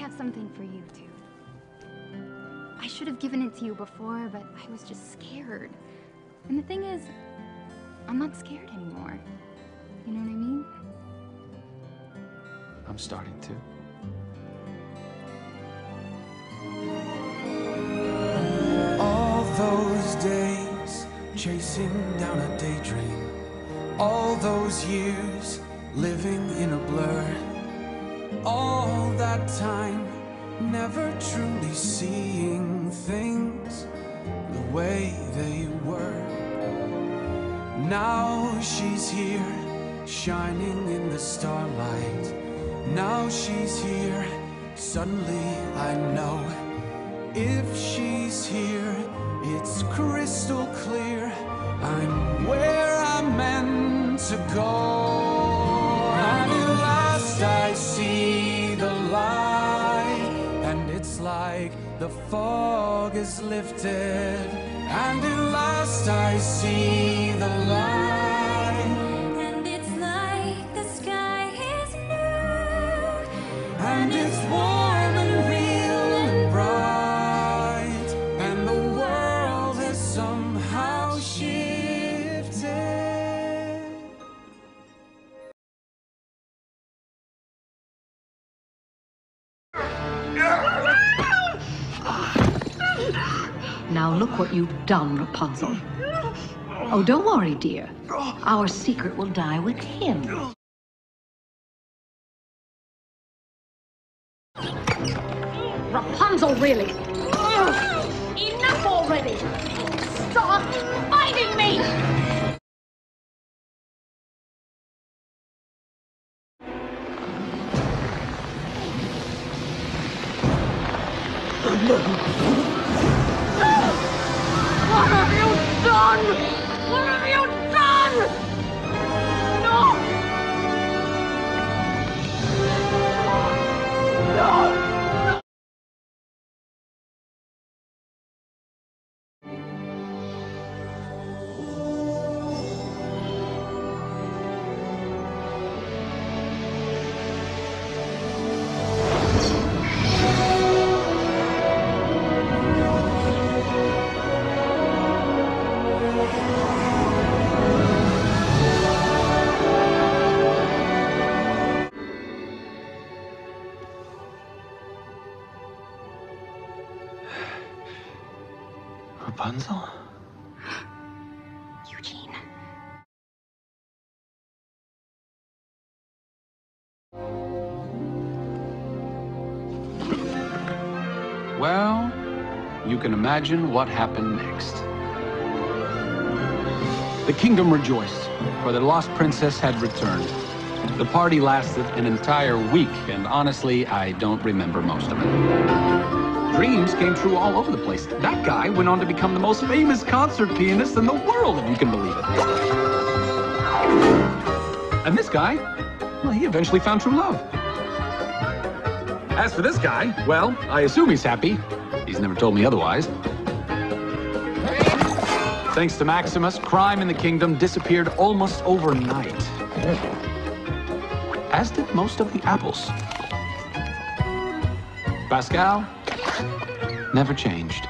have something for you, too. I should have given it to you before, but I was just scared. And the thing is, I'm not scared anymore. You know what I mean? I'm starting to. All those days chasing down a daydream, all those years living in a blur, all that time never truly seeing things the way they were. Now she's here, shining in the starlight. Now she's here, suddenly I know. If she's here, it's crystal clear, I'm where I'm meant to go. And at last I see the light, and it's like the fog is lifted. And at last I see the light, And it's like the sky is blue, and it's warm and real and bright, and the world has somehow shifted. Now look what you've done, Rapunzel. Oh, don't worry, dear. Our secret will die with him. Rapunzel, really? Enough already! Stop fighting me! What have you done? What have you done? No! No! Rapunzel? Eugene. Well, you can imagine what happened next. The kingdom rejoiced, for the lost princess had returned. The party lasted an entire week, and honestly, I don't remember most of it. Dreams came true all over the place. That guy went on to become the most famous concert pianist in the world, if you can believe it. And this guy, well, he eventually found true love. As for this guy, well, I assume he's happy. He's never told me otherwise. Thanks to Maximus, crime in the kingdom disappeared almost overnight. As did most of the apples. Pascal never changed.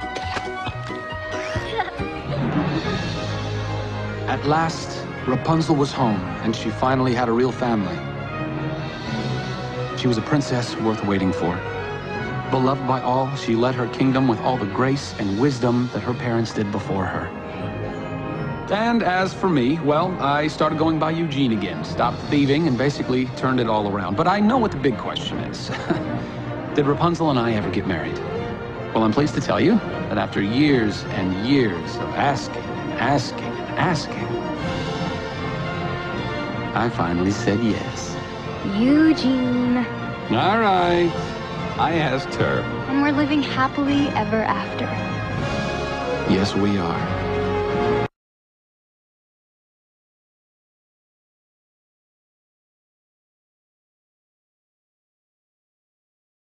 At last, Rapunzel was home, and she finally had a real family. She was a princess worth waiting for. Beloved by all, she led her kingdom with all the grace and wisdom that her parents did before her. And as for me, well, I started going by Eugene again, stopped thieving, and basically turned it all around. But I know what the big question is. Did Rapunzel and I ever get married? Well, I'm pleased to tell you that after years and years of asking and asking and asking, I finally said yes. Eugene. All right. I asked her. And we're living happily ever after. Yes, we are.